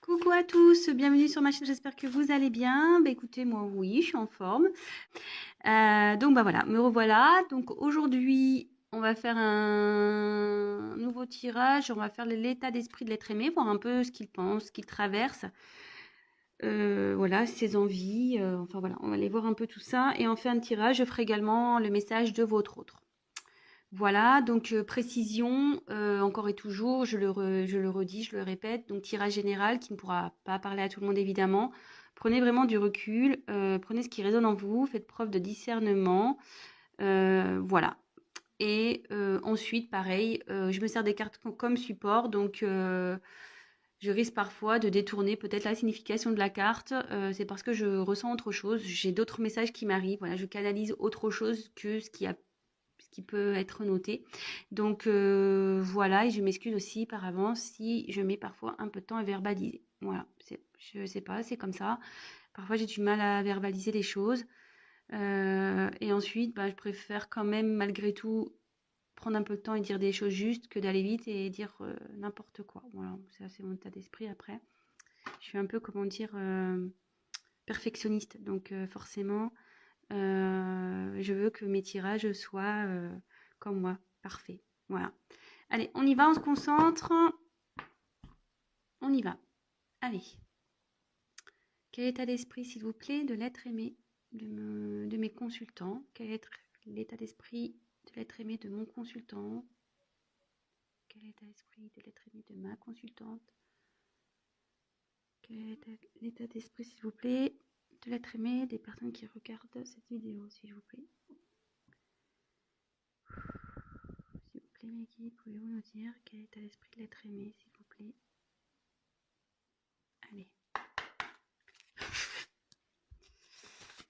Coucou à tous, bienvenue sur ma chaîne, j'espère que vous allez bien. Bah écoutez, moi oui, je suis en forme. Donc bah voilà, me revoilà. Donc aujourd'hui, on va faire un nouveau tirage, on va faire l'état d'esprit de l'être aimé, voir un peu ce qu'il pense, ce qu'il traverse. Voilà, ses envies, enfin voilà, on va aller voir un peu tout ça. Et en fin de tirage, je ferai également le message de votre autre. Voilà, donc précision, encore et toujours, je le redis, je le répète, donc tirage général qui ne pourra pas parler à tout le monde évidemment. Prenez vraiment du recul, prenez ce qui résonne en vous, faites preuve de discernement, voilà. Et ensuite, pareil, je me sers des cartes comme support, donc je risque parfois de détourner peut-être la signification de la carte. C'est parce que je ressens autre chose, j'ai d'autres messages qui m'arrivent, voilà, je canalise autre chose que ce qui peut être noté. Donc voilà, et je m'excuse aussi par avance si je mets parfois un peu de temps à verbaliser. Voilà, je sais pas, c'est comme ça. Parfois j'ai du mal à verbaliser les choses. Et ensuite, bah, je préfère quand même malgré tout prendre un peu de temps et dire des choses justes que d'aller vite et dire n'importe quoi. Voilà, ça c'est mon état d'esprit après. Je suis un peu, comment dire, perfectionniste. Donc forcément, je veux que mes tirages soient comme moi, parfaits. Voilà. Allez, on y va, on se concentre. On y va. Allez. Quel état d'esprit, s'il vous plaît, de l'être aimé de mes consultants? Quel est l'état d'esprit de l'être aimé de mon consultant? Quel est l'état d'esprit de l'être aimé de ma consultante? Quel est l'état d'esprit, s'il vous plaît, de l'être aimé des personnes qui regardent cette vidéo, s'il vous plaît? S'il vous plaît, mes guides, pouvez-vous nous dire quel est l'état d'esprit de l'être aimé, s'il vous plaît? Allez.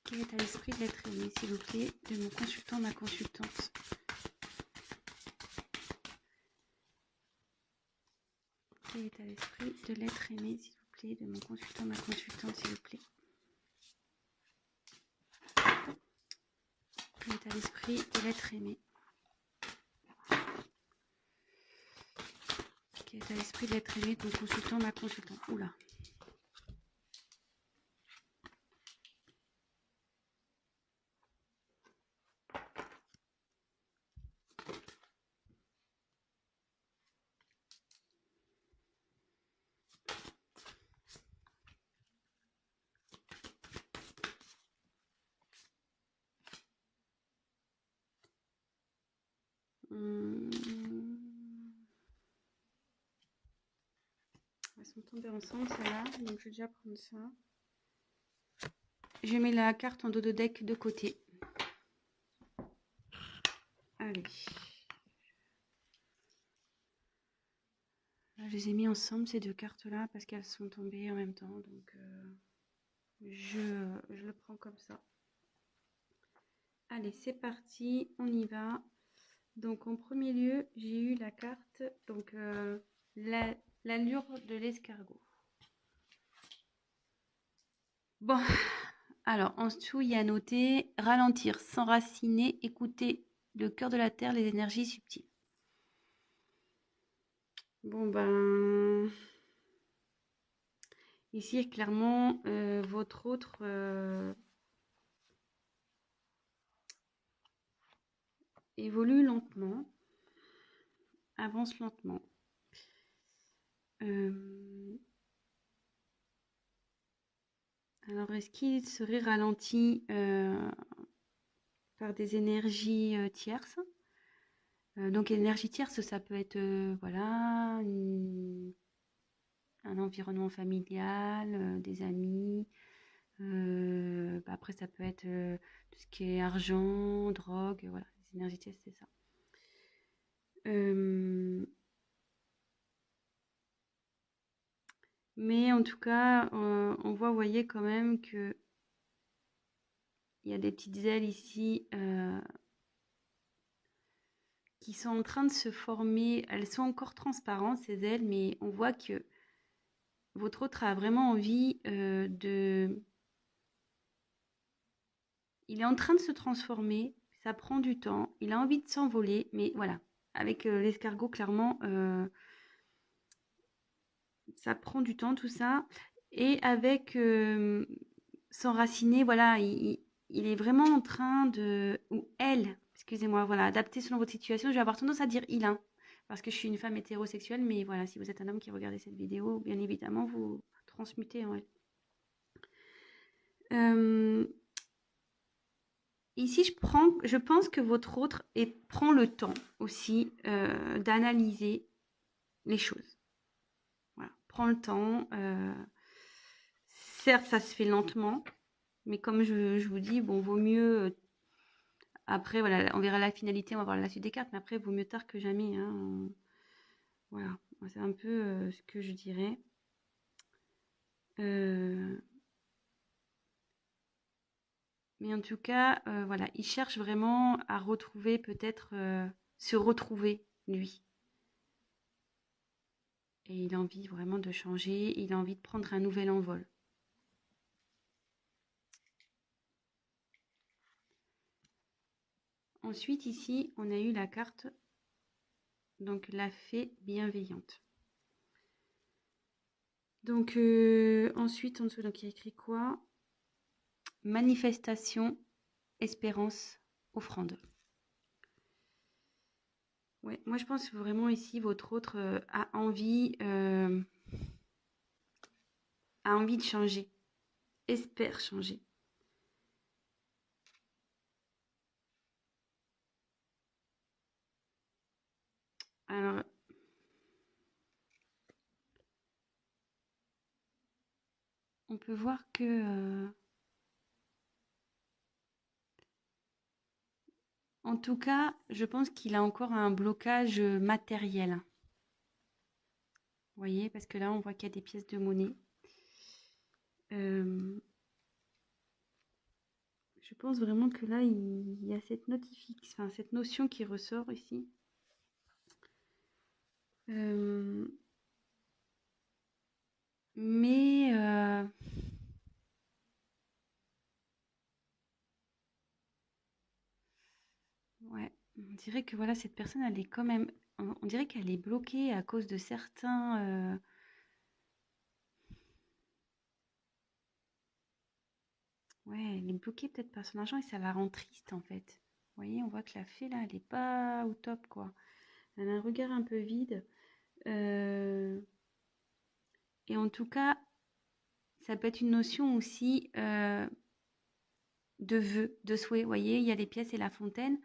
Quel est l'état d'esprit de l'être aimé, s'il vous plaît, de mon consultant, ma consultante? Quel est l'état d'esprit de l'être aimé, s'il vous plaît, de mon consultant, ma consultante, s'il vous plaît? Quel est l'état d'esprit de l'être aimé? Quel est l'état d'esprit de l'être aimé de mon consultant, ma consultante? Oula. Elles sont tombées ensemble, celles-là. Donc, je vais déjà prendre ça. Je mets la carte en dos de deck de côté. Allez. Là, je les ai mis ensemble, ces deux cartes-là, parce qu'elles sont tombées en même temps. Donc, je le prends comme ça. Allez, c'est parti. On y va. Donc, en premier lieu, j'ai eu la carte, donc l'allure de l'escargot. Bon, alors en dessous, il y a noté ralentir, s'enraciner, écouter le cœur de la terre, les énergies subtiles. Bon, ben, ici, clairement, votre autre évolue lentement, avance lentement. Alors, est-ce qu'il serait ralenti par des énergies tierces? Donc, énergie tierce, ça peut être voilà, un environnement familial, des amis. Bah, après, ça peut être tout ce qui est argent, drogue, voilà, les énergies tierces, c'est ça. Mais en tout cas, on voit, vous voyez quand même que il y a des petites ailes ici qui sont en train de se former. Elles sont encore transparentes, ces ailes, mais on voit que votre autre a vraiment envie de... Il est en train de se transformer, ça prend du temps, il a envie de s'envoler, mais voilà, avec l'escargot, clairement, ça prend du temps tout ça. Et avec s'enraciner, voilà, il est vraiment en train de, ou elle, excusez-moi, voilà, adapter selon votre situation. Je vais avoir tendance à dire il, hein, parce que je suis une femme hétérosexuelle, mais voilà, si vous êtes un homme qui regardez cette vidéo, bien évidemment, vous transmutez en elle. Ici, je pense que votre autre prend le temps aussi d'analyser les choses. Voilà, prend le temps. Certes, ça se fait lentement, mais comme je vous dis, bon, vaut mieux. Après, voilà, on verra la finalité, on va voir la suite des cartes, mais après, vaut mieux tard que jamais. Hein. Voilà, c'est un peu ce que je dirais. Mais en tout cas, voilà, il cherche vraiment à retrouver, peut-être se retrouver, lui. Et il a envie vraiment de changer, il a envie de prendre un nouvel envol. Ensuite, ici, on a eu la carte, donc la fée bienveillante. Donc, ensuite, en dessous, donc, il y a écrit quoi? Manifestation, espérance, offrande. Ouais, moi, je pense vraiment ici, votre autre a envie de changer, espère changer. Alors, on peut voir que, en tout cas, je pense qu'il a encore un blocage matériel. Vous voyez, parce que là, on voit qu'il y a des pièces de monnaie. Je pense vraiment que là, il y a cette cette notion qui ressort ici. Mais ouais, on dirait que voilà, cette personne, elle est quand même, on dirait qu'elle est bloquée à cause de certains. Ouais, elle est bloquée peut-être par son argent et ça la rend triste en fait. Vous voyez, on voit que la fée là, elle est pas au top quoi. Elle a un regard un peu vide. Et en tout cas, ça peut être une notion aussi de vœu, de souhait. Vous voyez, il y a les pièces et la fontaine.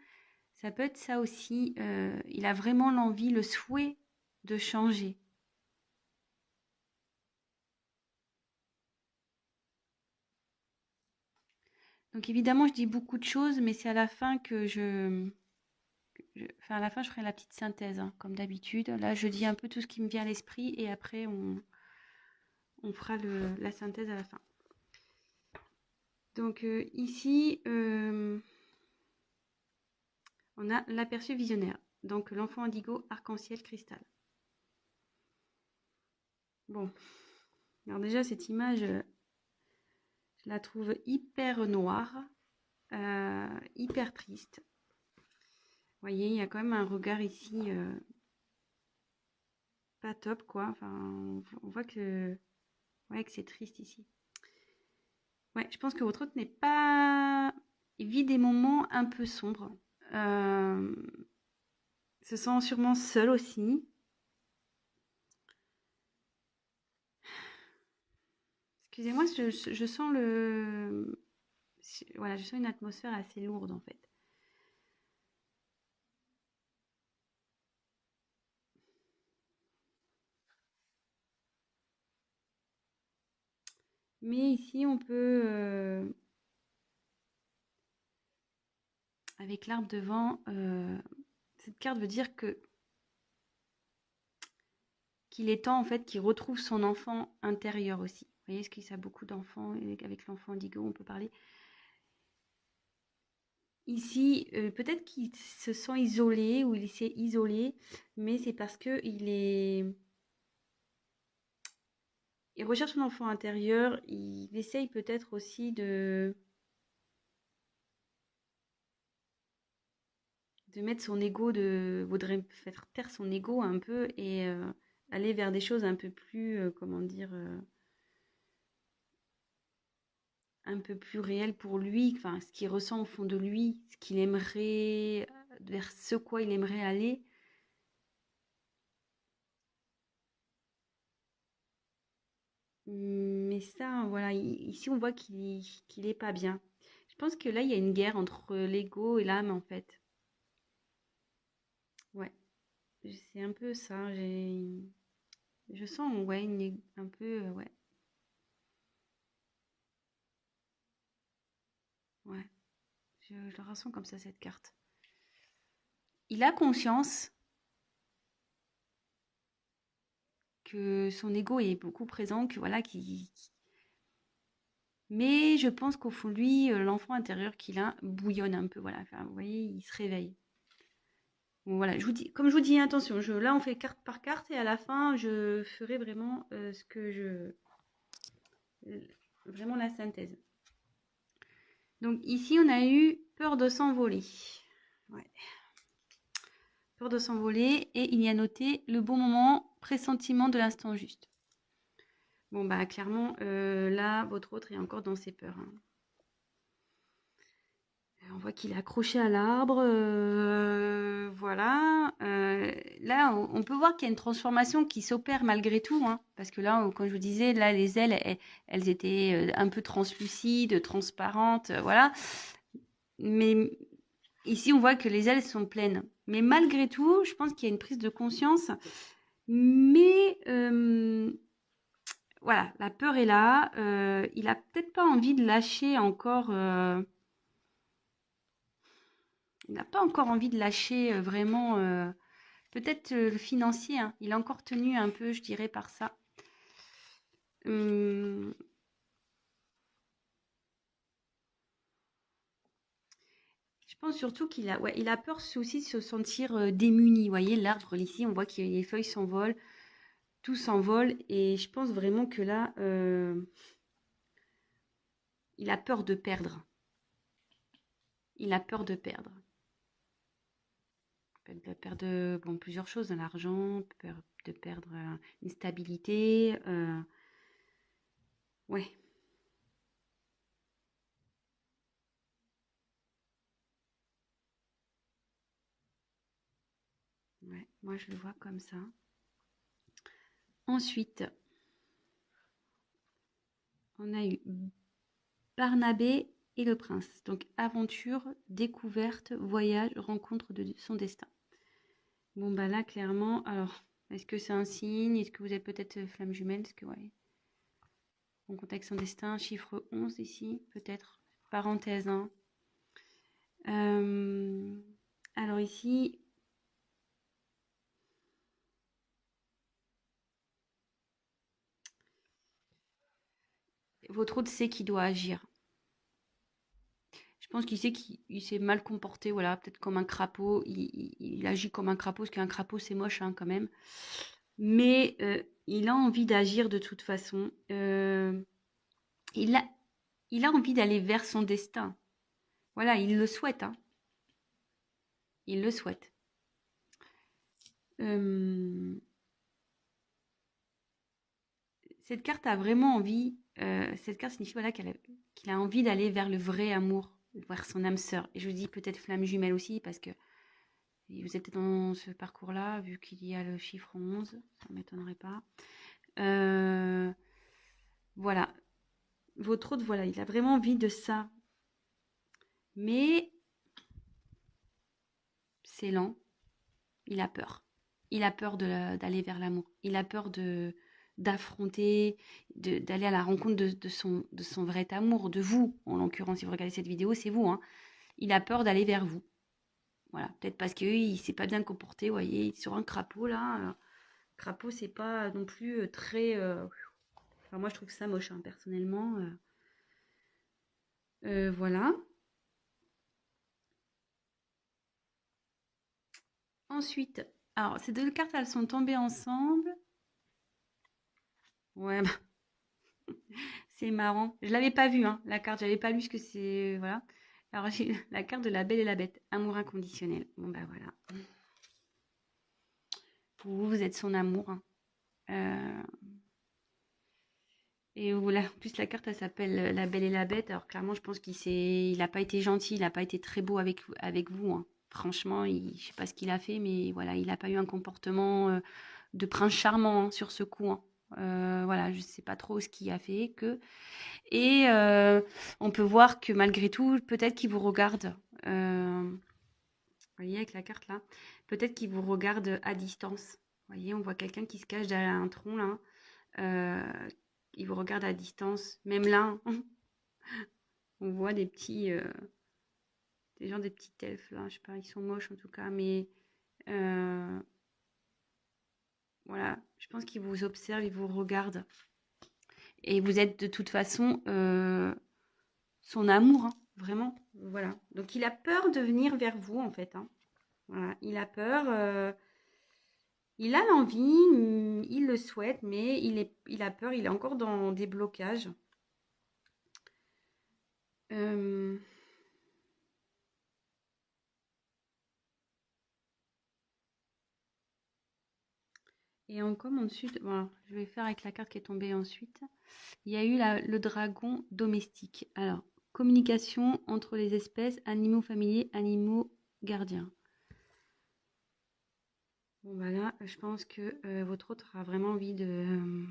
Ça peut être ça aussi. Il a vraiment l'envie, le souhait de changer. Donc évidemment, je dis beaucoup de choses, mais c'est à la fin enfin, à la fin, je ferai la petite synthèse, hein, comme d'habitude. Là, je dis un peu tout ce qui me vient à l'esprit et après, on fera la synthèse à la fin. Donc ici, on a l'aperçu visionnaire. Donc l'enfant indigo, arc-en-ciel, cristal. Bon, alors déjà, cette image, je la trouve hyper noire, hyper triste. Vous voyez, il y a quand même un regard ici pas top, quoi. Enfin, on voit que, ouais, que c'est triste ici. Ouais, je pense que votre hôte n'est pas... Il vit des moments un peu sombres. Se sent sûrement seul aussi. Excusez-moi, je sens voilà, je sens une atmosphère assez lourde en fait. Mais ici, on peut, avec l'arbre devant, cette carte veut dire qu'il est temps en fait qu'il retrouve son enfant intérieur aussi. Vous voyez, ce qu'il y a beaucoup d'enfants avec l'enfant indigo, on peut parler. Ici, peut-être qu'il se sent isolé ou il s'est isolé, mais c'est parce que il recherche son enfant intérieur. Il essaye peut-être aussi de mettre son ego, voudrait faire taire son ego un peu et aller vers des choses un peu plus, comment dire, un peu plus réelles pour lui, enfin, ce qu'il ressent au fond de lui, ce qu'il aimerait, vers ce quoi il aimerait aller. Mais ça, voilà, ici on voit qu'il est pas bien. Je pense que là, il y a une guerre entre l'ego et l'âme, en fait. Ouais, c'est un peu ça. Je sens, ouais, un peu, ouais, ouais. Je la ressens comme ça, cette carte. Il a conscience que son ego est beaucoup présent, que voilà, mais je pense qu'au fond de lui, l'enfant intérieur qu'il a bouillonne un peu, voilà. Enfin, vous voyez, il se réveille. Bon, voilà, je vous dis, comme je vous dis, attention, là on fait carte par carte et à la fin, je ferai vraiment ce que vraiment la synthèse. Donc ici, on a eu peur de s'envoler. Ouais. Peur de s'envoler et il y a noté le bon moment, pressentiment de l'instant juste. Bon, bah clairement, là, votre autre est encore dans ses peurs. Hein. On voit qu'il est accroché à l'arbre. Voilà. Là, on peut voir qu'il y a une transformation qui s'opère malgré tout. Hein, parce que là, comme je vous disais, là, les ailes, elles étaient un peu translucides, transparentes. Voilà. Mais ici, on voit que les ailes sont pleines. Mais malgré tout, je pense qu'il y a une prise de conscience. Mais voilà, la peur est là. Il n'a peut-être pas envie de lâcher encore. Il n'a pas encore envie de lâcher vraiment. Peut-être le financier. Hein. Il est encore tenu un peu, je dirais, par ça. Hum, je pense surtout qu'il a, ouais, il a peur aussi de se sentir démuni. Vous voyez, l'arbre ici, on voit que les feuilles s'envolent, tout s'envole. Et je pense vraiment que là, il a peur de perdre. Il a peur de perdre. De perdre bon, plusieurs choses, l'argent, peur de perdre une stabilité. Ouais. Ouais, moi je le vois comme ça. Ensuite, on a eu Barnabé et le prince. Donc aventure, découverte, voyage, rencontre de son destin. Bon bah là clairement, alors est-ce que c'est un signe? Est-ce que vous êtes peut-être flamme jumelle? Est-ce que ouais. En contact son destin, chiffre 11 ici, peut-être. Parenthèse 1. Alors ici, votre hôte sait qu'il doit agir. Je pense qu'il sait qu'il s'est mal comporté, voilà, peut-être comme un crapaud. Il agit comme un crapaud, parce qu'un crapaud c'est moche hein, quand même. Mais il a envie d'agir de toute façon. Il a envie d'aller vers son destin. Voilà, il le souhaite. Hein. Il le souhaite. Cette carte a vraiment envie. Cette carte signifie voilà, qu'il a envie d'aller vers le vrai amour, vers son âme sœur. Et je vous dis peut-être flamme jumelle aussi, parce que vous êtes peut-être dans ce parcours-là, vu qu'il y a le chiffre 11, ça ne m'étonnerait pas. Voilà. Votre autre, voilà, il a vraiment envie de ça. Mais c'est lent. Il a peur. Il a peur d'aller vers l'amour. Il a peur d'affronter, d'aller à la rencontre de son vrai amour, de vous. En l'occurrence, si vous regardez cette vidéo, c'est vous. Hein. Il a peur d'aller vers vous. Voilà, peut-être parce qu'il ne s'est pas bien comporté, vous voyez, sur un crapaud, là. Crapaud, c'est pas non plus très... Enfin, moi, je trouve ça moche, hein, personnellement. Voilà. Ensuite, alors, ces deux cartes, elles sont tombées ensemble. Ouais, bah, c'est marrant. Je l'avais pas vu, hein, la carte. J'avais pas lu ce que c'est. Voilà. Alors, j'ai la carte de la Belle et la Bête. Amour inconditionnel. Bon, bah voilà. Vous êtes son amour. Hein. Euh, et voilà, en plus, la carte, elle s'appelle La Belle et la Bête. Alors, clairement, je pense il n'a pas été gentil, il n'a pas été très beau avec vous, hein. Franchement, je sais pas ce qu'il a fait, mais voilà, il n'a pas eu un comportement de prince charmant, hein, sur ce coup, hein. Voilà, je sais pas trop ce qu'il a fait que. Et on peut voir que malgré tout, peut-être qu'il vous regarde. Vous voyez, avec la carte là, peut-être qu'il vous regarde à distance. Vous voyez, on voit quelqu'un qui se cache derrière un tronc là. Euh, il vous regarde à distance. Même là, on voit des petits elfes là. Je sais pas, ils sont moches en tout cas, mais euh, voilà, je pense qu'il vous observe, il vous regarde. Et vous êtes de toute façon son amour, hein, vraiment. Voilà. Donc il a peur de venir vers vous en fait, hein. Voilà, il a peur. Il a l'envie, il le souhaite, mais il a peur, il est encore dans des blocages. Euh, et comme ensuite, voilà, je vais faire avec la carte qui est tombée ensuite. Il y a eu le dragon domestique. Alors, communication entre les espèces, animaux familiers, animaux gardiens. Bon, bah là, je pense que votre autre a vraiment envie de...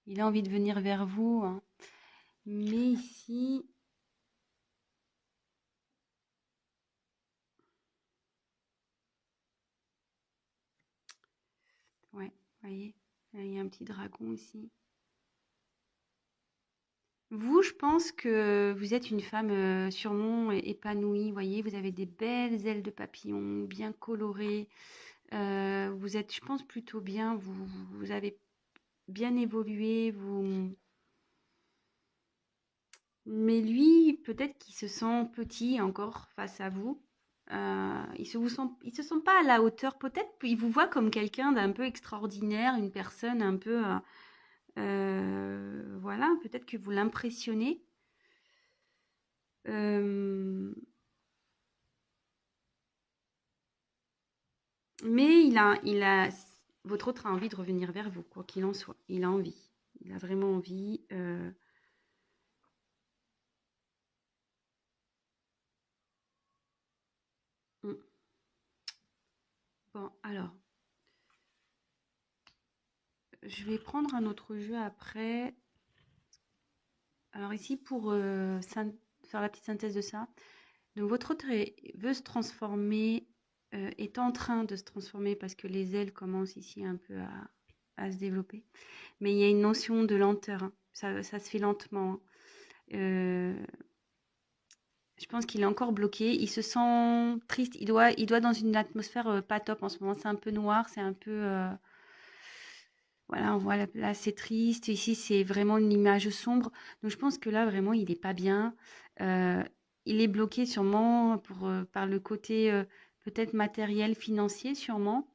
il a envie de venir vers vous, hein. Mais ici... Ouais, vous voyez, il y a un petit dragon ici. Vous, je pense que vous êtes une femme sûrement épanouie, vous voyez, vous avez des belles ailes de papillon, bien colorées. Vous êtes, je pense, plutôt bien, vous avez bien évolué, vous... Mais lui, peut-être qu'il se sent petit encore face à vous. Il se sent pas à la hauteur. Peut-être il vous voit comme quelqu'un d'un peu extraordinaire, une personne un peu... voilà, peut-être que vous l'impressionnez. Euh, mais votre autre a envie de revenir vers vous, quoi qu'il en soit. Il a envie. Il a vraiment envie. Mm. Bon, alors, je vais prendre un autre jeu après. Alors ici, pour faire la petite synthèse de ça, donc votre autre veut se transformer, est en train de se transformer parce que les ailes commencent ici un peu à se développer. Mais il y a une notion de lenteur, hein. Ça se fait lentement, hein. Je pense qu'il est encore bloqué. Il se sent triste. Il doit dans une atmosphère pas top en ce moment. C'est un peu noir, c'est un peu... voilà, on voit là, c'est triste. Ici, c'est vraiment une image sombre. Donc, je pense que là, vraiment, il n'est pas bien. Euh, il est bloqué sûrement par le côté peut-être matériel, financier, sûrement.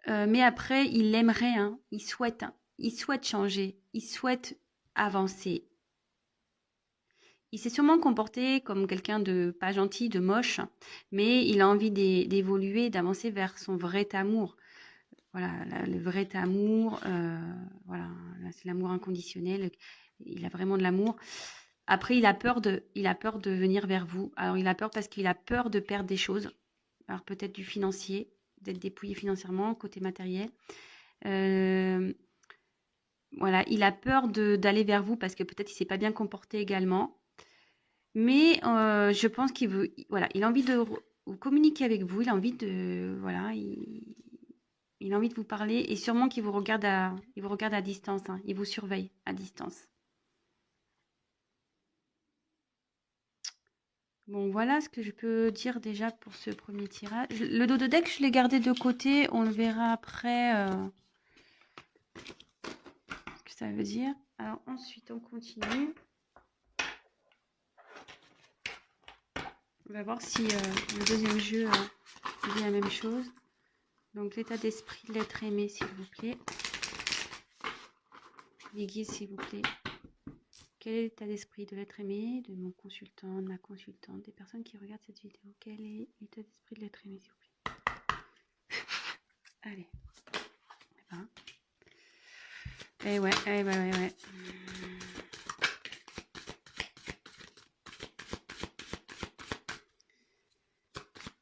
Mais après, il aimerait, hein, il souhaite changer, il souhaite avancer. Il s'est sûrement comporté comme quelqu'un de pas gentil, de moche, mais il a envie d'évoluer, d'avancer vers son vrai amour. Voilà, le vrai amour, voilà, c'est l'amour inconditionnel. Il a vraiment de l'amour. Après, il a peur de venir vers vous. Alors, il a peur parce qu'il a peur de perdre des choses. Alors, peut-être du financier, d'être dépouillé financièrement, côté matériel. Euh, voilà, il a peur d'aller vers vous parce que peut-être il s'est pas bien comporté également. Mais je pense qu'il veut, voilà, il a envie de communiquer avec vous, il a envie de, voilà, il a envie de vous parler et sûrement qu'il il vous regarde à distance, hein, il vous surveille à distance. Bon, voilà ce que je peux dire déjà pour ce premier tirage. Le dos de deck, je l'ai gardé de côté, on le verra après ce que ça veut dire. Alors ensuite, on continue. On va voir si le deuxième jeu dit la même chose. Donc l'état d'esprit de l'être aimé, s'il vous plaît. Les guides, s'il vous plaît. Quel est l'état d'esprit de l'être aimé, de mon consultant, de ma consultante, des personnes qui regardent cette vidéo? Quel est l'état d'esprit de l'être aimé, s'il vous plaît? Allez. Eh ben. Eh ouais, eh ben, ouais.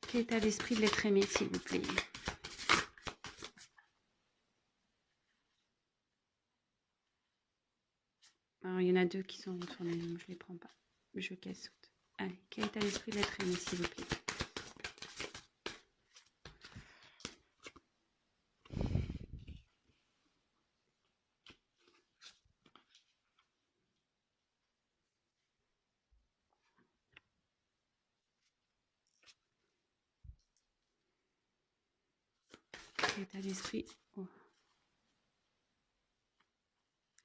Quel état d'esprit de l'être aimé, s'il vous plaît? Alors, il y en a deux qui sont retournés, donc je les prends pas. Je casse. Allez, quel état d'esprit de l'être aimé, s'il vous plaît? Quel état d'esprit? Oh.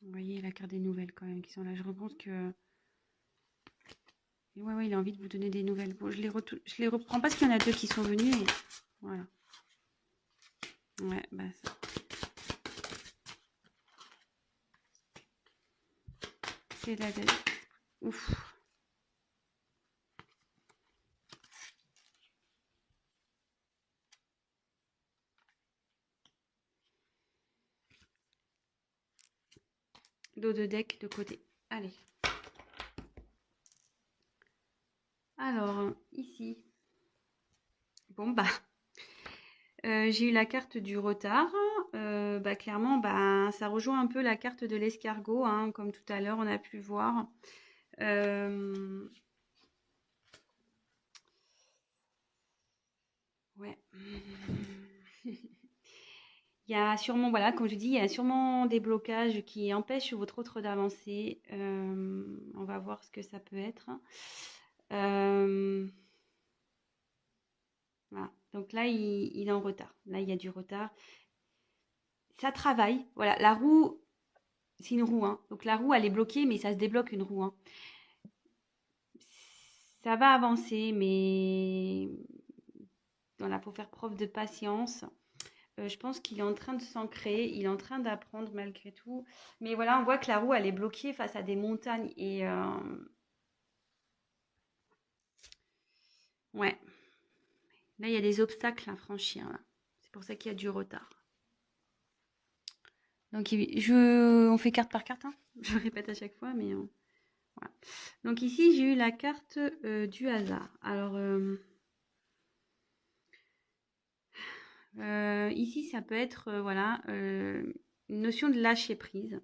Vous voyez la carte des nouvelles quand même qui sont là. Je repense que... Et ouais, il a envie de vous donner des nouvelles. Bon, je les reprends parce qu'il y en a deux qui sont venus et voilà. Ouais, bah ça. C'est la... Ouf. Dos de deck de côté. Allez. Alors, ici. Bon, bah... j'ai eu la carte du retard. Bah, clairement, bah, ça rejoint un peu la carte de l'escargot, hein, comme tout à l'heure, on a pu voir. Ouais. Il y a sûrement, voilà, comme je dis, il y a sûrement des blocages qui empêchent votre autre d'avancer. On va voir ce que ça peut être. Voilà. Donc là, il est en retard. Là, il y a du retard. Ça travaille. Voilà, la roue, c'est une roue. Hein. Donc la roue, elle est bloquée, mais ça se débloque une roue. Hein. Ça va avancer, mais voilà, faut faire preuve de patience. Je pense qu'il est en train de s'ancrer, il est en train d'apprendre malgré tout. Mais voilà, on voit que la roue, elle est bloquée face à des montagnes. Et ouais, là, il y a des obstacles à franchir. Là. C'est pour ça qu'il y a du retard. Donc, on fait carte par carte. Hein. Je répète à chaque fois, mais voilà. Donc ici, j'ai eu la carte du hasard. Alors, ici, ça peut être, voilà, une notion de lâcher prise.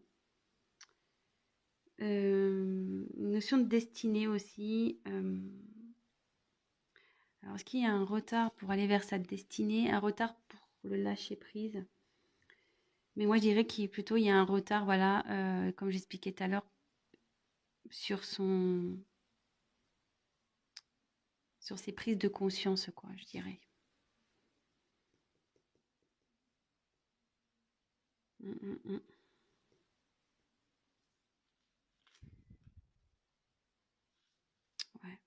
Une notion de destinée aussi. Alors, est-ce qu'il y a un retard pour aller vers sa destinée, un retard pour le lâcher prise? Mais moi, je dirais qu'il plutôt il y a un retard, voilà, comme j'expliquais tout à l'heure, sur ses prises de conscience, quoi, je dirais. Ouais.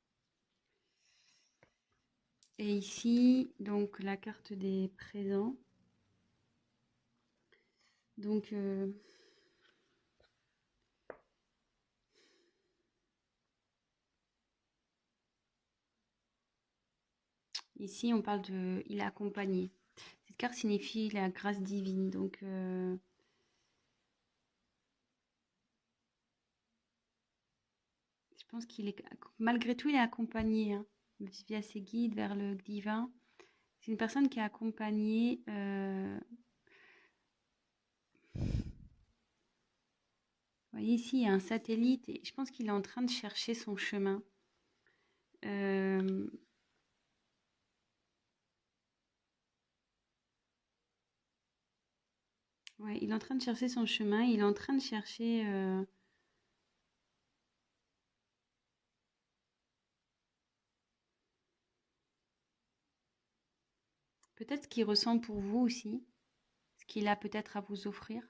Et ici, donc la carte des présents. Donc, ici, on parle de il est accompagné. Cette carte signifie la grâce divine. Donc, je pense qu'il est, malgré tout, il est accompagné hein, via ses guides vers le divin. C'est une personne qui est accompagnée. Vous voyez ici, il y a un satellite et je pense qu'il est en train de chercher son chemin. Ouais, il est en train de chercher son chemin. Il est en train de chercher. Peut-être ce qu'il ressent pour vous aussi. Ce qu'il a peut-être à vous offrir.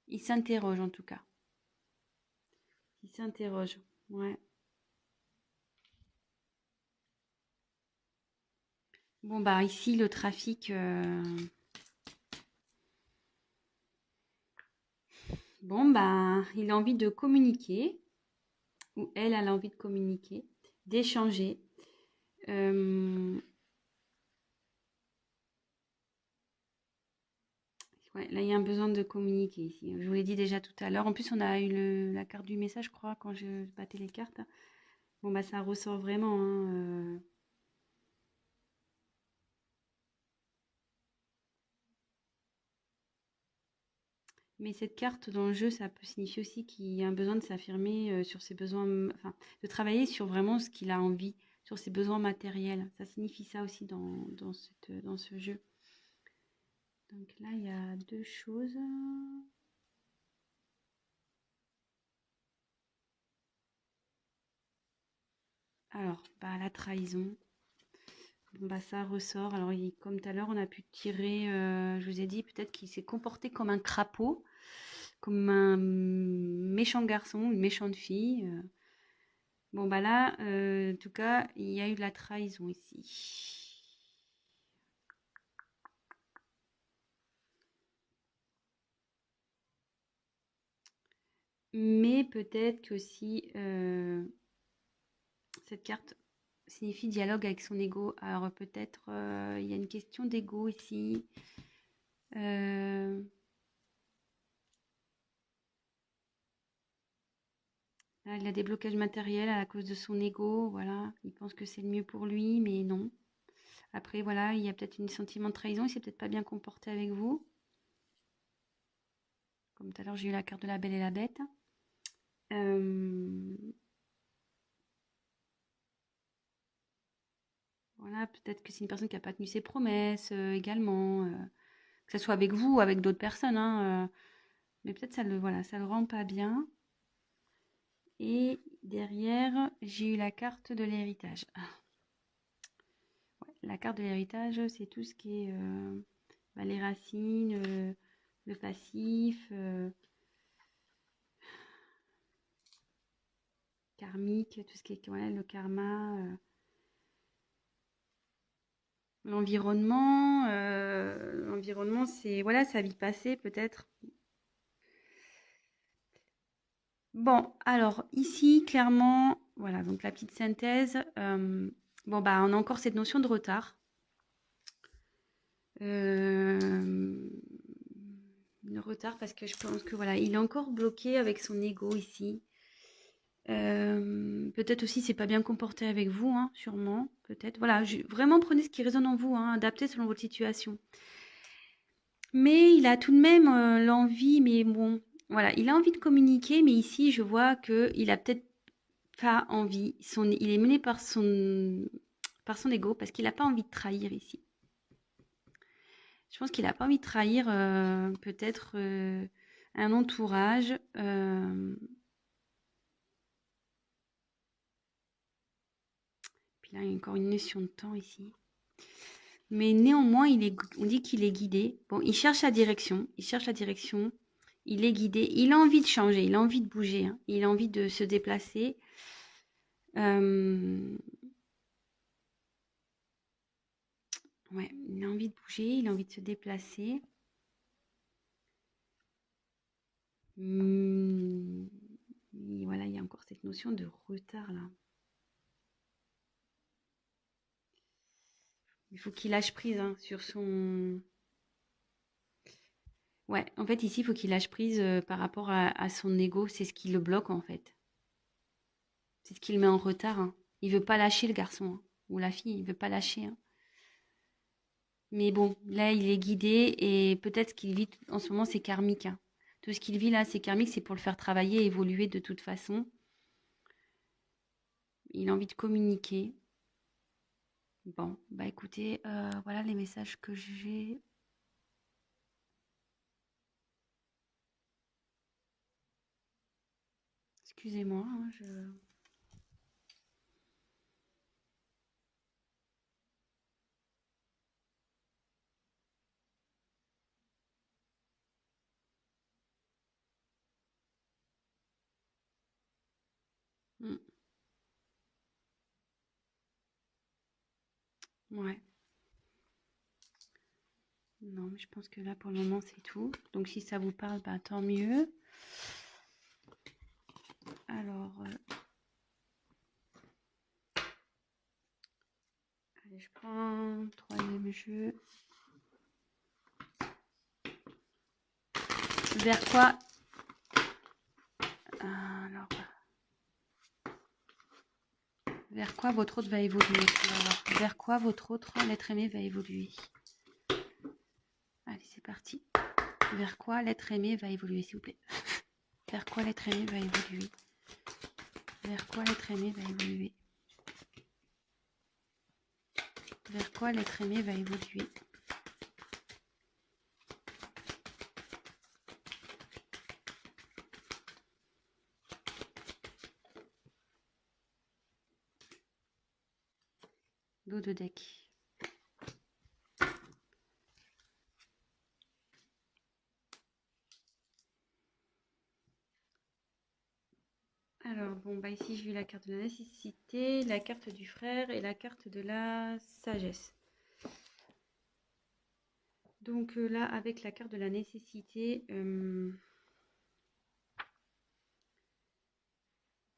Il s'interroge en tout cas. Il s'interroge. Ouais. Bon, bah ici, le trafic. Bon, bah, il a envie de communiquer, ou elle a envie de communiquer, d'échanger. Ouais, là, il y a un besoin de communiquer ici. Je vous l'ai dit déjà tout à l'heure. En plus, on a eu la carte du message, je crois, quand je battais les cartes. Bon, bah, ça ressort vraiment, hein. Mais cette carte dans le jeu, ça peut signifier aussi qu'il y a un besoin de s'affirmer sur ses besoins, enfin, de travailler sur vraiment ce qu'il a envie, sur ses besoins matériels. Ça signifie ça aussi dans ce jeu. Donc là, il y a deux choses. Alors, bah, la trahison. Bon, bah, ça ressort. Alors, comme tout à l'heure, on a pu tirer, je vous ai dit, peut-être qu'il s'est comporté comme un crapaud, comme un méchant garçon, une méchante fille. Bon, bah là, en tout cas, il y a eu de la trahison ici. Mais peut-être que aussi, cette carte signifie dialogue avec son ego. Alors peut-être il y a une question d'ego ici. Euh, Là, il a des blocages matériels à cause de son ego. Voilà, il pense que c'est le mieux pour lui, mais non. Après, voilà, il y a peut-être un sentiment de trahison. Il s'est peut-être pas bien comporté avec vous. Comme tout à l'heure, j'ai eu la carte de la Belle et la Bête. Euh, voilà, peut-être que c'est une personne qui n'a pas tenu ses promesses également, que ce soit avec vous ou avec d'autres personnes, hein, mais peut-être ça le rend pas bien. Et derrière, j'ai eu la carte de l'héritage. Ouais, la carte de l'héritage, c'est tout ce qui est bah, les racines, le passif, karmique, tout ce qui est ouais, le karma, l'environnement. L'environnement, c'est voilà, sa vie passée peut-être. Bon, alors ici, clairement, voilà, donc la petite synthèse. Bon, bah, on a encore cette notion de retard. Euh, le retard parce que je pense que voilà, il est encore bloqué avec son ego ici. Peut-être aussi c'est pas bien comporté avec vous, hein, sûrement, peut-être. Voilà, vraiment prenez ce qui résonne en vous, hein, adaptez selon votre situation. Mais il a tout de même l'envie, mais bon, voilà, il a envie de communiquer, mais ici je vois que il a peut-être pas envie. Il est mené par son ego parce qu'il n'a pas envie de trahir ici. Je pense qu'il n'a pas envie de trahir peut-être un entourage. Puis là, il y a encore une notion de temps ici. Mais néanmoins, on dit qu'il est guidé. Bon, il cherche la direction. Il cherche la direction. Il est guidé. Il a envie de changer. Il a envie de bouger. Hein. Il a envie de se déplacer. Ouais, il a envie de bouger. Il a envie de se déplacer. Voilà, il y a encore cette notion de retard là. Il faut qu'il lâche prise hein, sur son. Ouais, en fait, ici, il faut qu'il lâche prise par rapport à son ego. C'est ce qui le bloque en fait. C'est ce qui le met en retard. Hein. Il veut pas lâcher le garçon hein, ou la fille. Il veut pas lâcher. Hein. Mais bon, là, il est guidé et peut-être ce qu'il vit en ce moment, c'est karmique. Hein. Tout ce qu'il vit là, c'est karmique, c'est pour le faire travailler, évoluer de toute façon. Il a envie de communiquer. Bon, bah écoutez, voilà les messages que j'ai. Excusez-moi, hein, je. Hmm, ouais. Non, mais je pense que là, pour le moment, c'est tout. Donc, si ça vous parle, bah, tant mieux. Alors, allez, je prends troisième jeu. Vers quoi? Alors, vers quoi votre autre va évoluer? On va voir. Vers quoi votre autre l'être aimé va évoluer? Allez, c'est parti. Vers quoi l'être aimé va évoluer, s'il vous plaît? Vers quoi l'être aimé va évoluer? Vers quoi l'être aimé va évoluer? Vers quoi l'être aimé va évoluer? Dos de deck. Alors, bon, bah ici, j'ai eu la carte de la nécessité, la carte du frère et la carte de la sagesse. Donc là, avec la carte de la nécessité, bon,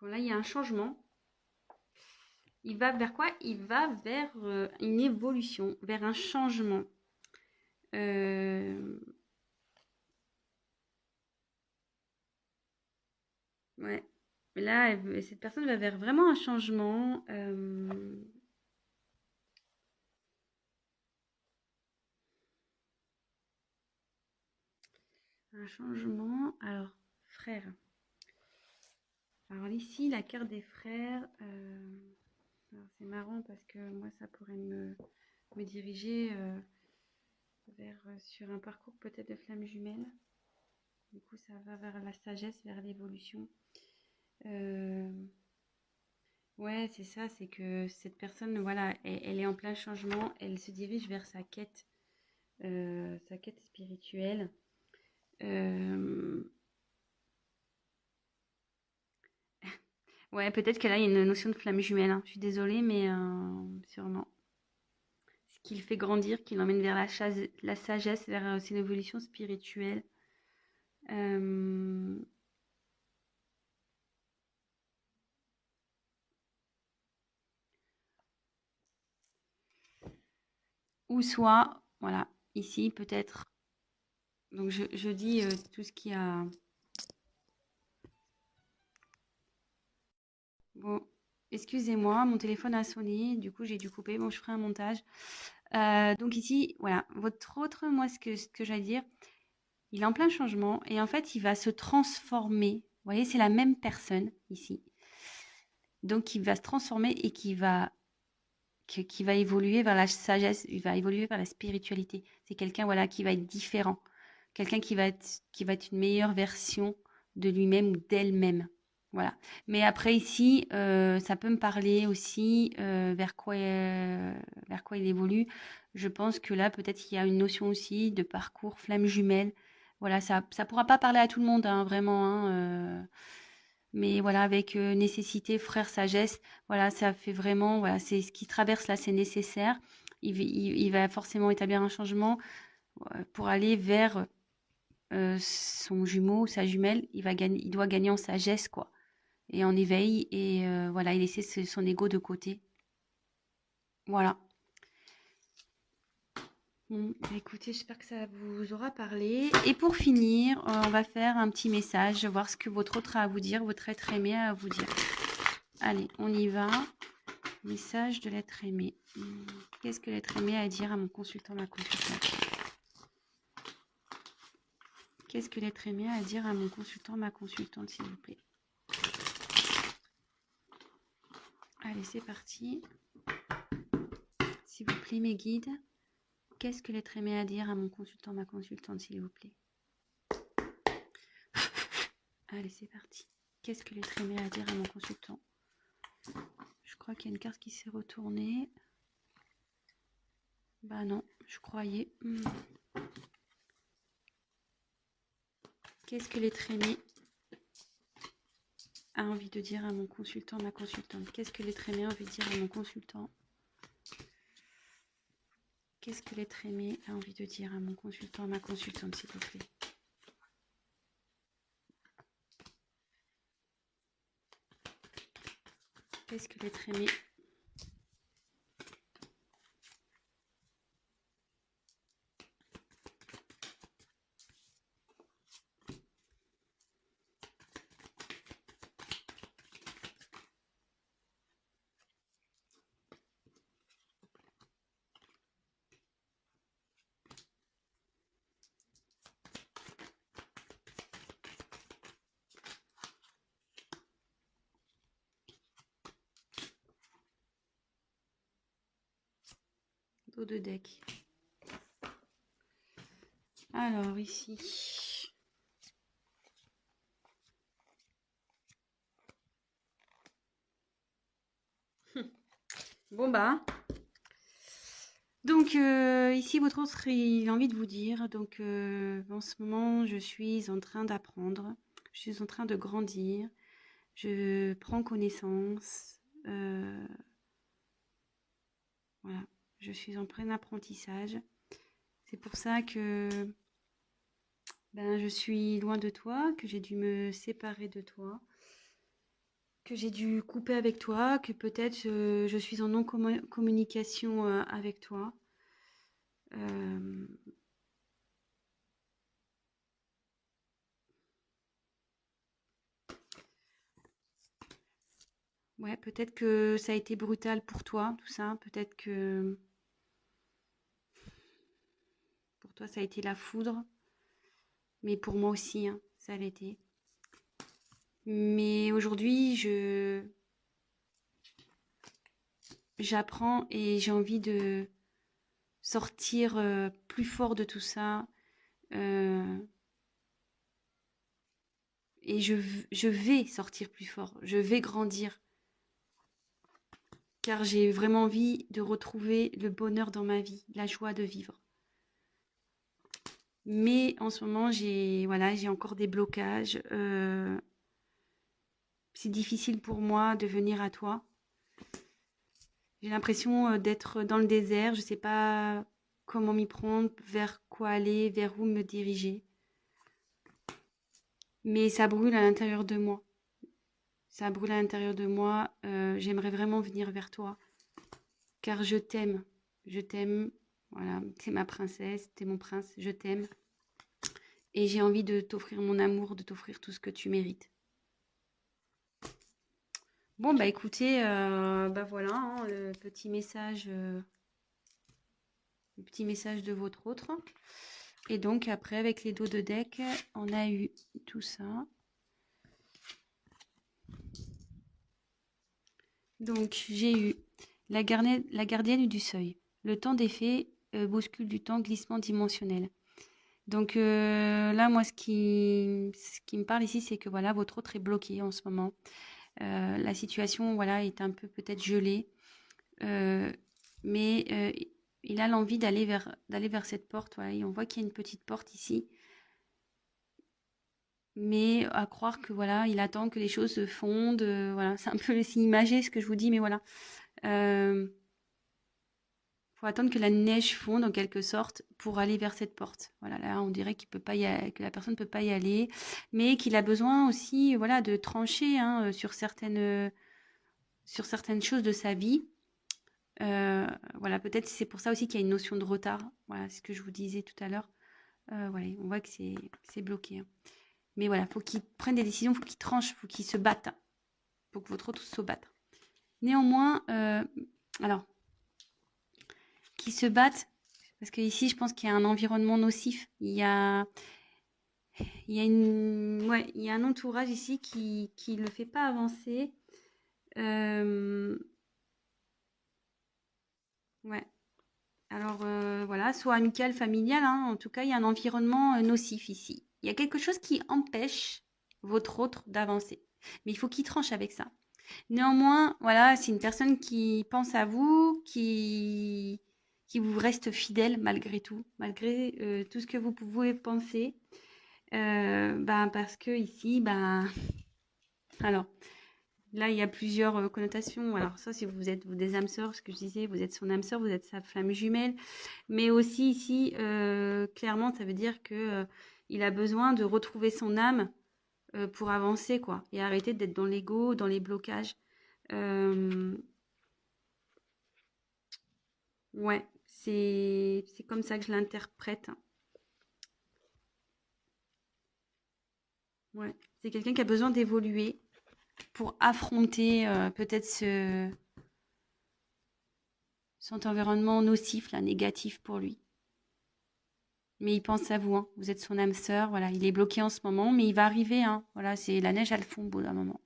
là, il y a un changement. Il va vers quoi? Il va vers une évolution, vers un changement. Ouais. Là, cette personne va vers vraiment un changement. Un changement. Alors, frère. Alors ici, la carte des frères. C'est marrant parce que moi, ça pourrait me diriger vers sur un parcours peut-être de flamme jumelle. Du coup, ça va vers la sagesse, vers l'évolution. Ouais, c'est ça, c'est que cette personne, voilà, elle est en plein changement, elle se dirige vers sa quête spirituelle. Ouais, peut-être que là, il y a une notion de flamme jumelle, hein. Je suis désolée, mais sûrement. Ce qui le fait grandir, qui l'emmène vers la sagesse, vers aussi une évolution spirituelle. Ou soit, voilà, ici peut-être. Donc je dis tout ce qui a. Bon, excusez-moi, mon téléphone a sonné, du coup j'ai dû couper. Bon, je ferai un montage. Donc ici, voilà, votre autre, moi, ce que j'allais dire, il est en plein changement et en fait, il va se transformer. Vous voyez, c'est la même personne ici. Donc, il va se transformer et qui va évoluer vers la sagesse, il va évoluer vers la spiritualité. C'est quelqu'un, voilà, qui va être différent. Quelqu'un qui va être une meilleure version de lui-même ou d'elle-même. Voilà. Mais après ici, ça peut me parler aussi vers quoi il évolue. Je pense que là, peut-être qu'il y a une notion aussi de parcours flamme jumelle. Voilà, ça pourra pas parler à tout le monde, hein, vraiment, hein, mais voilà, avec nécessité, frère, sagesse, voilà, ça fait vraiment, voilà, c'est ce qui traverse là, c'est nécessaire. Il va forcément établir un changement pour aller vers son jumeau, sa jumelle. Il doit gagner en sagesse, quoi, et en éveil, et voilà, il laisser son ego de côté. Voilà. Bon, bah, écoutez, j'espère que ça vous aura parlé. Et pour finir, on va faire un petit message, voir ce que votre autre a à vous dire, votre être aimé a à vous dire. Allez, on y va. Message de l'être aimé. Qu'est-ce que l'être aimé a à dire à mon consultant, ma consultante? Qu'est-ce que l'être aimé a à dire à mon consultant, ma consultante, s'il vous plaît? Allez, c'est parti. S'il vous plaît, mes guides. Qu'est-ce que l'être aimé a à dire à mon consultant, ma consultante, s'il vous plaît? Allez, c'est parti. Qu'est-ce que l'être aimé a à dire à mon consultant? Je crois qu'il y a une carte qui s'est retournée. Bah non, je croyais. Qu'est-ce que l'être aimé a envie de dire à mon consultant, ma consultante? Qu'est-ce que l'être aimé a envie de dire à mon consultant? Qu'est-ce que l'être aimé a envie de dire à mon consultant, ma consultante, s'il vous plaît? Presque l'être aimé. Dos de deck. Alors ici. Bon bah. Donc ici votre autre il a envie de vous dire. Donc en ce moment je suis en train d'apprendre. Je suis en train de grandir. Je prends connaissance. Voilà. Je suis en plein apprentissage. C'est pour ça que ben, je suis loin de toi, que j'ai dû me séparer de toi, que j'ai dû couper avec toi, que peut-être je suis en non-communication avec toi. Ouais, peut-être que ça a été brutal pour toi, tout ça. Peut-être que pour toi, ça a été la foudre. Mais pour moi aussi, hein, ça l'a été. Mais aujourd'hui, j'apprends et j'ai envie de sortir plus fort de tout ça. Et je vais sortir plus fort. Je vais grandir. Car j'ai vraiment envie de retrouver le bonheur dans ma vie, la joie de vivre. Mais en ce moment, j'ai encore des blocages. C'est difficile pour moi de venir à toi. J'ai l'impression d'être dans le désert. Je ne sais pas comment m'y prendre, vers quoi aller, vers où me diriger. Mais ça brûle à l'intérieur de moi. Ça brûle à l'intérieur de moi. J'aimerais vraiment venir vers toi. Car je t'aime. Je t'aime. Voilà, t'es ma princesse, t'es mon prince, je t'aime. Et j'ai envie de t'offrir mon amour, de t'offrir tout ce que tu mérites. Bon, bah écoutez, bah voilà, hein, le petit message de votre autre. Et donc après, avec les dos de deck, on a eu tout ça. Donc j'ai eu la gardienne du seuil. Le temps des fées bouscule du temps, glissement dimensionnel. Donc là, moi, ce qui me parle ici, c'est que voilà, votre autre est bloqué en ce moment. La situation, voilà, est un peu peut-être gelée, mais il a l'envie d'aller vers cette porte. Voilà, et on voit qu'il y a une petite porte ici, mais à croire que voilà, il attend que les choses se fondent. Voilà, c'est un peu imagé ce que je vous dis, mais voilà. Faut attendre que la neige fonde en quelque sorte pour aller vers cette porte. Voilà, là on dirait qu'il peut pas que la personne ne peut pas y aller, mais qu'il a besoin aussi, voilà, de trancher hein, sur certaines choses de sa vie. Voilà, peut-être c'est pour ça aussi qu'il y a une notion de retard. Voilà, c'est ce que je vous disais tout à l'heure. Voilà, on voit que c'est bloqué. Hein. Mais voilà, faut qu'il prenne des décisions, faut qu'il tranche, faut qu'il se batte. Faut que votre autre se batte. Néanmoins, alors qui se battent, parce que ici, je pense qu'il y a un environnement nocif. Il y a un entourage ici qui ne le fait pas avancer. Ouais. Alors, voilà, soit amical, familial, hein, en tout cas, il y a un environnement nocif ici. Il y a quelque chose qui empêche votre autre d'avancer. Mais il faut qu'il tranche avec ça. Néanmoins, voilà, c'est une personne qui pense à vous, qui vous reste fidèle malgré tout, malgré tout ce que vous pouvez penser. Ben, parce que ici, ben, alors, là, il y a plusieurs connotations. Alors, ça, si vous êtes des âmes sœurs, ce que je disais, vous êtes son âme sœur, vous êtes sa flamme jumelle. Mais aussi ici, clairement, ça veut dire que il a besoin de retrouver son âme pour avancer, quoi. Et arrêter d'être dans l'ego, dans les blocages. Ouais, c'est comme ça que je l'interprète. Ouais, c'est quelqu'un qui a besoin d'évoluer pour affronter peut-être cet environnement nocif, là, négatif pour lui. Mais il pense à vous, hein. Vous êtes son âme sœur, voilà. Il est bloqué en ce moment, mais il va arriver, hein. Voilà, c'est la neige à le fond au bout d'un moment.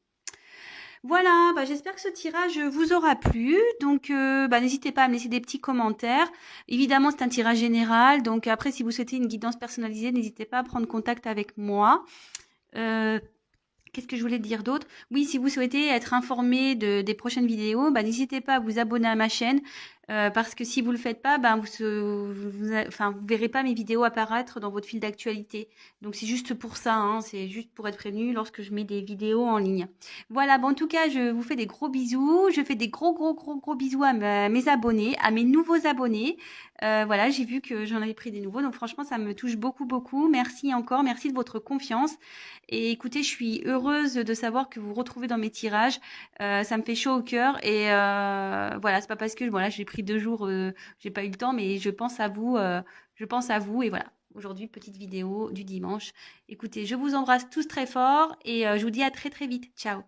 Voilà, bah, j'espère que ce tirage vous aura plu. Donc, bah, n'hésitez pas à me laisser des petits commentaires. Évidemment, c'est un tirage général. Donc, après, si vous souhaitez une guidance personnalisée, n'hésitez pas à prendre contact avec moi. Qu'est-ce que je voulais dire d'autre? Oui, si vous souhaitez être informé des prochaines vidéos, bah, n'hésitez pas à vous abonner à ma chaîne. Parce que si vous le faites pas, ben vous verrez pas mes vidéos apparaître dans votre fil d'actualité. Donc c'est juste pour ça, hein, c'est juste pour être prévenu lorsque je mets des vidéos en ligne. Voilà, bon, en tout cas, je vous fais des gros bisous. Je fais des gros bisous à mes abonnés, à mes nouveaux abonnés. Voilà, j'ai vu que j'en avais pris des nouveaux. Donc franchement, ça me touche beaucoup. Merci encore, merci de votre confiance. Et écoutez, je suis heureuse de savoir que vous retrouvez dans mes tirages. Ça me fait chaud au cœur. Et voilà, c'est pas parce que voilà, j'ai pris 2 jours, j'ai pas eu le temps, mais je pense à vous. Je pense à vous. Et voilà, aujourd'hui, petite vidéo du dimanche. Écoutez, je vous embrasse tous très fort et je vous dis à très vite. Ciao.